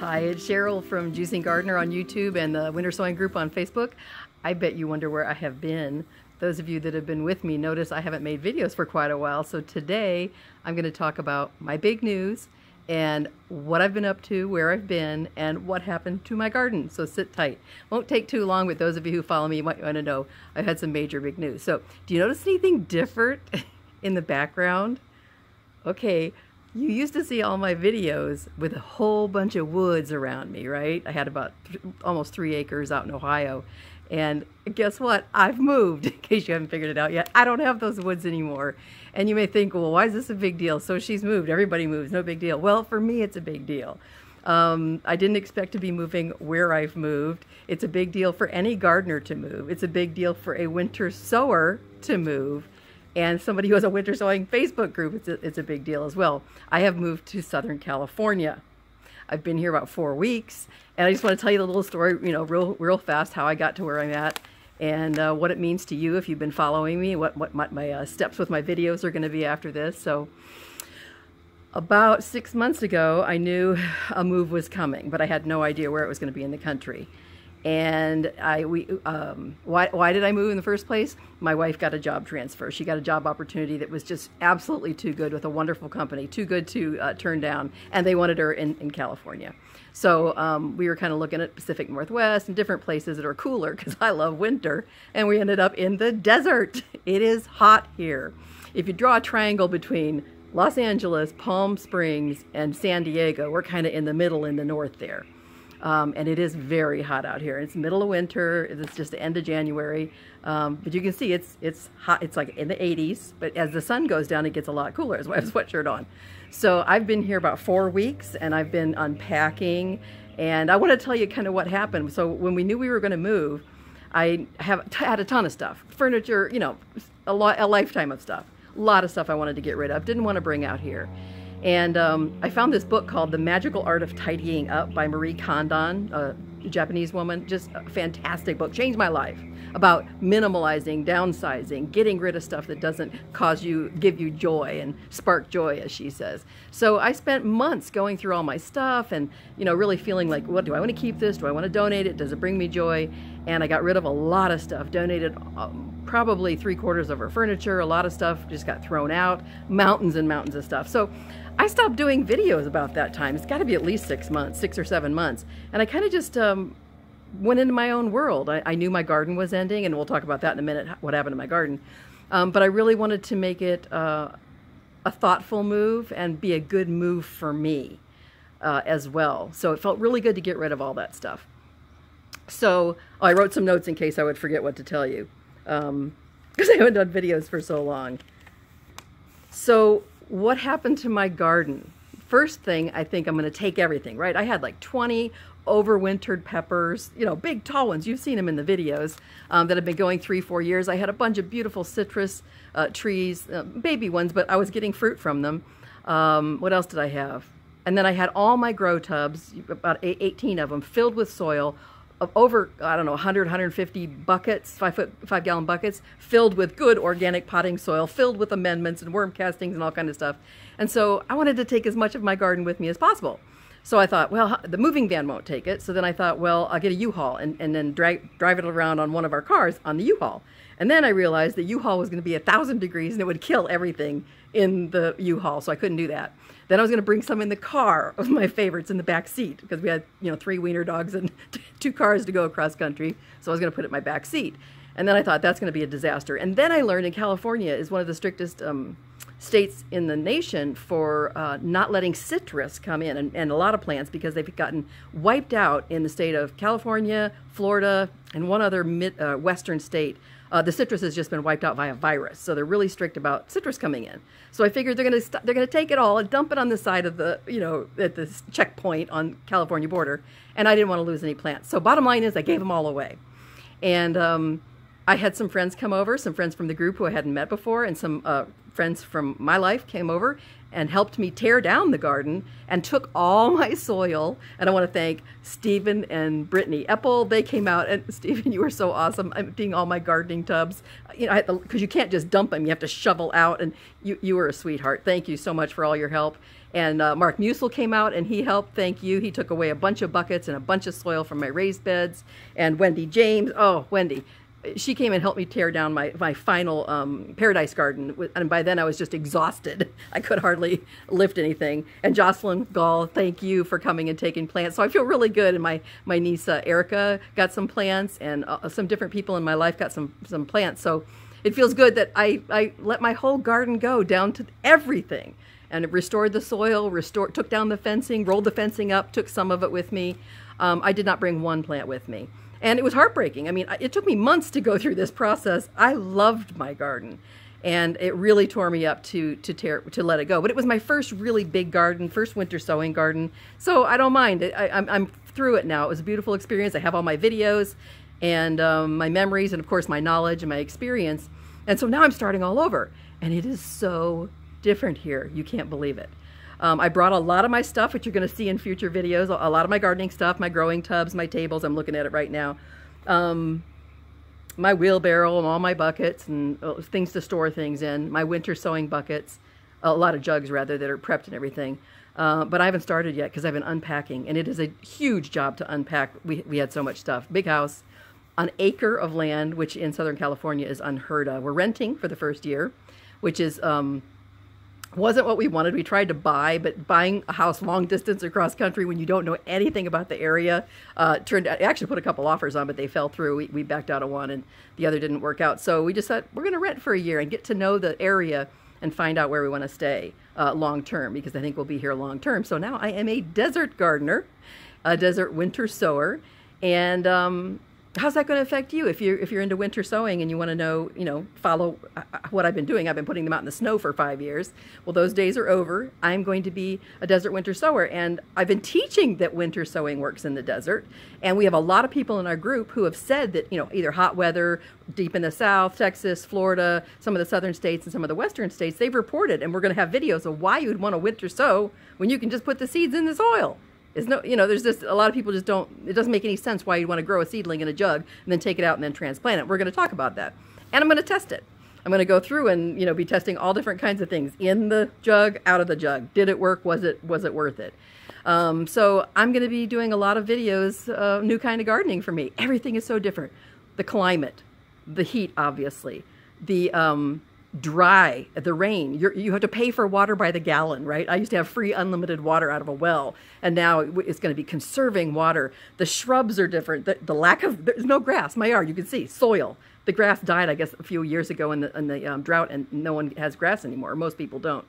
Hi, it's Cheryl from JuicingGardener on YouTube and the Winter Sowing group on Facebook. I bet you wonder where I have been. Those of you that have been with me notice I haven't made videos for quite a while. So today I'm going to talk about my big news and what I've been up to, where I've been, and what happened to my garden. So sit tight. Won't take too long, but those of you who follow me might want to know I've had some major big news. So do you notice anything different in the background? Okay. You used to see all my videos with a whole bunch of woods around me, right? I had about almost 3 acres out in Ohio. And guess what? I've moved, in case you haven't figured it out yet. I don't have those woods anymore. And you may think, well, why is this a big deal? So she's moved. Everybody moves. No big deal. Well, for me, it's a big deal. I didn't expect to be moving where I've moved. It's a big deal for any gardener to move. It's a big deal for a winter sower to move. And somebody who has a Winter Sowing Facebook group, it's a big deal as well. I have moved to Southern California. I've been here about 4 weeks, and I just want to tell you a little story, real fast, how I got to where I'm at, and what it means to you if you've been following me, what my steps with my videos are going to be after this. So about 6 months ago, I knew a move was coming, but I had no idea where it was going to be in the country. And why did I move in the first place? My wife got a job transfer. She got a job opportunity that was just absolutely too good with a wonderful company, too good to turn down, and they wanted her in California. So we were kind of looking at Pacific Northwest and different places that are cooler because I love winter, and we ended up in the desert. It is hot here. If you draw a triangle between Los Angeles, Palm Springs, and San Diego, we're kind of in the middle in the north there. And it is very hot out here. It's middle of winter. It's just the end of January. But you can see it's hot. It's like in the 80s. But as the sun goes down, it gets a lot cooler. That's why I have a sweatshirt on. So I've been here about 4 weeks, and I've been unpacking. And I want to tell you kind of what happened. So when we knew we were going to move, I had a ton of stuff. Furniture, a lifetime of stuff. A lot of stuff I wanted to get rid of. Didn't want to bring out here. And I found this book called The Magical Art of Tidying Up by Marie Kondo, a Japanese woman. Just a fantastic book. Changed my life about minimalizing, downsizing, getting rid of stuff that doesn't give you joy and spark joy, as she says. So I spent months going through all my stuff and, really feeling like, what do I want to keep this? Do I want to donate it? Does it bring me joy? And I got rid of a lot of stuff, donated probably 3/4 of her furniture. A lot of stuff just got thrown out, mountains and mountains of stuff. So I stopped doing videos about that time. It's got to be at least 6 months, 6 or 7 months. And I kind of just went into my own world. I knew my garden was ending, and we'll talk about that in a minute, what happened to my garden. But I really wanted to make it a thoughtful move and be a good move for me as well. So it felt really good to get rid of all that stuff. So I wrote some notes in case I would forget what to tell you, because I haven't done videos for so long. So what happened to my garden? First thing, I think I'm going to take everything, right? I had like 20 overwintered peppers, big tall ones. You've seen them in the videos that have been going 3-4 years. I had a bunch of beautiful citrus trees, baby ones, but I was getting fruit from them. What else did I have? And then I had all my grow tubs, about 18 of them, filled with soil, of over, 100, 150 buckets, 5-gallon buckets, filled with good organic potting soil, filled with amendments and worm castings and all kind of stuff. And so I wanted to take as much of my garden with me as possible. So I thought, well, the moving van won't take it. So then I thought, well, I'll get a U-Haul and then drive it around on one of our cars on the U-Haul. And then I realized the U-Haul was going to be 1,000 degrees and it would kill everything in the U-Haul, so I couldn't do that. Then I was going to bring some in the car of my favorites in the back seat because we had, 3 wiener dogs and 2 cars to go across country. So I was going to put it in my back seat. And then I thought that's going to be a disaster. And then I learned in California is one of the strictest states in the nation for not letting citrus come in and a lot of plants because they've gotten wiped out in the state of California, Florida, and one other western state. The citrus has just been wiped out by a virus, so they're really strict about citrus coming in. So I figured they're going to take it all and dump it on the side of the at the checkpoint on California border, and I didn't want to lose any plants. So bottom line is I gave them all away, and I had some friends come over, some friends from the group who I hadn't met before, and some friends from my life came over and helped me tear down the garden and took all my soil. And I want to thank Stephen and Brittany Epple. They came out, and Stephen, you were so awesome, emptying all my gardening tubs. You know, because you can't just dump them, you have to shovel out, and you were a sweetheart. Thank you so much for all your help. And Mark Musil came out and he helped. Thank you. He took away a bunch of buckets and a bunch of soil from my raised beds. And Wendy James, oh, Wendy, she came and helped me tear down my final paradise garden. And by then I was just exhausted. I could hardly lift anything. And Jocelyn Gall, thank you for coming and taking plants. So I feel really good. And my niece Erica got some plants, and some different people in my life got some plants. So it feels good that I let my whole garden go down to everything. And it restored the soil, took down the fencing, rolled the fencing up, took some of it with me. I did not bring one plant with me. And it was heartbreaking. I mean, it took me months to go through this process. I loved my garden, and it really tore me up to let it go. But it was my first really big garden, first winter sowing garden. So I don't mind. I'm through it now. It was a beautiful experience. I have all my videos and my memories, and of course my knowledge and my experience. And so now I'm starting all over, and it is so different here. You can't believe it. I brought a lot of my stuff, which you're going to see in future videos, a lot of my gardening stuff, my growing tubs, my tables. I'm looking at it right now. My wheelbarrow and all my buckets and things to store things in, my winter sowing buckets, a lot of jugs rather that are prepped and everything. But I haven't started yet because I've been unpacking, and it is a huge job to unpack. We had so much stuff. Big house, an acre of land, which in Southern California is unheard of. We're renting for the first year, which is wasn't what we wanted. We tried to buy, but buying a house long distance across country when you don't know anything about the area turned out. I actually put a couple offers on, but they fell through. We backed out of one, and the other didn't work out. So we just said we're going to rent for a year and get to know the area and find out where we want to stay long term, because I think we'll be here long term. So now I am a desert gardener, a desert winter sower, and how's that going to affect you if you're into winter sowing and you want to know, follow what I've been doing? I've been putting them out in the snow for 5 years. Well, those days are over. I'm going to be a desert winter sower, and I've been teaching that winter sowing works in the desert. And we have a lot of people in our group who have said that, either hot weather, deep in the South, Texas, Florida, some of the southern states and some of the western states, they've reported, and we're going to have videos of why you'd want to winter sow when you can just put the seeds in the soil. There's just a lot of people just don't, it doesn't make any sense why you'd want to grow a seedling in a jug and then take it out and then transplant it. We're going to talk about that. And I'm going to test it. I'm going to go through and, be testing all different kinds of things in the jug, out of the jug. Did it work? Was it worth it? So I'm going to be doing a lot of videos, new kind of gardening for me. Everything is so different. The climate, the heat, obviously, the, dry, the rain. You have to pay for water by the gallon, right? I used to have free unlimited water out of a well, and now it's going to be conserving water. The shrubs are different. The lack of, there's no grass. My yard, you can see, soil. The grass died, I guess, a few years ago in the drought, and no one has grass anymore. Most people don't.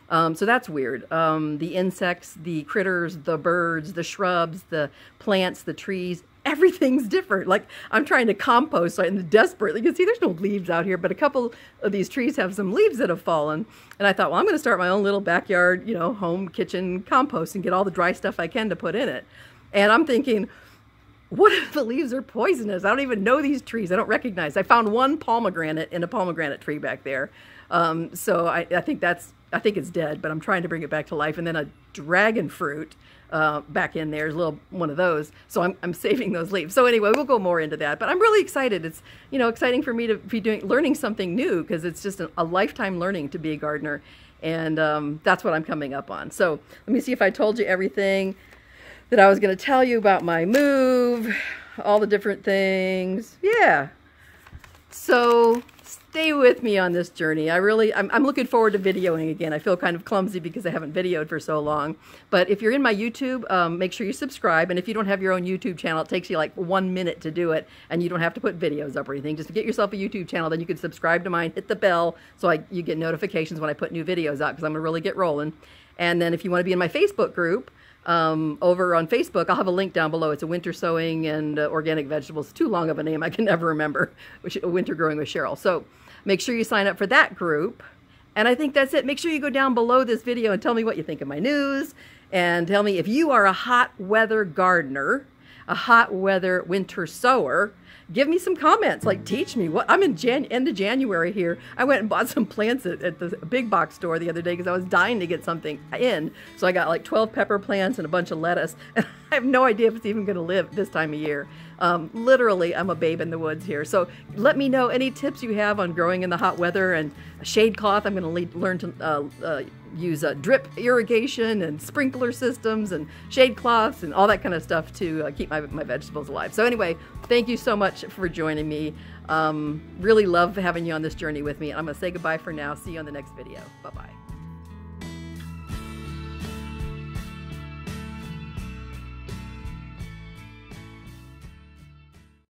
So that's weird. The insects, the critters, the birds, the shrubs, the plants, the trees, everything's different. Like, I'm trying to compost, so I'm desperate. You can see there's no leaves out here, but a couple of these trees have some leaves that have fallen. And I thought, well, I'm going to start my own little backyard, home kitchen compost and get all the dry stuff I can to put in it. And I'm thinking, what if the leaves are poisonous? I don't even know these trees. I don't recognize. I found one pomegranate in a pomegranate tree back there. So I think it's dead, but I'm trying to bring it back to life. And then a dragon fruit back in there is a little one of those. So I'm saving those leaves. So anyway, we'll go more into that. But I'm really excited. It's exciting for me to be learning something new, because it's just a lifetime learning to be a gardener, and that's what I'm coming up on. So let me see if I told you everything that I was going to tell you about my move, all the different things. Yeah. So stay with me on this journey. I'm looking forward to videoing again. I feel kind of clumsy because I haven't videoed for so long. But if you're in my YouTube, make sure you subscribe. And if you don't have your own YouTube channel, it takes you like 1 minute to do it, and you don't have to put videos up or anything. Just to get yourself a YouTube channel, then you can subscribe to mine, hit the bell, so you get notifications when I put new videos out, because I'm going to really get rolling. And then if you want to be in my Facebook group, over on Facebook, I'll have a link down below. It's a Winter Sowing and Organic Vegetables. Too long of a name, I can never remember. Winter Growing with Sheryl. So make sure you sign up for that group. And I think that's it. Make sure you go down below this video and tell me what you think of my news, and tell me if you are a hot weather gardener. a hot weather winter sower, give me some comments. Like, teach me what I'm in end of January here. I went and bought some plants at the big box store the other day because I was dying to get something in. So I got like 12 pepper plants and a bunch of lettuce. And I have no idea if it's even going to live this time of year. Literally, I'm a babe in the woods here. So let me know any tips you have on growing in the hot weather, and a shade cloth. I'm going to learn to use drip irrigation and sprinkler systems and shade cloths and all that kind of stuff to keep my vegetables alive. So anyway, thank you so much for joining me. Really love having you on this journey with me. I'm going to say goodbye for now. See you on the next video. Bye-bye.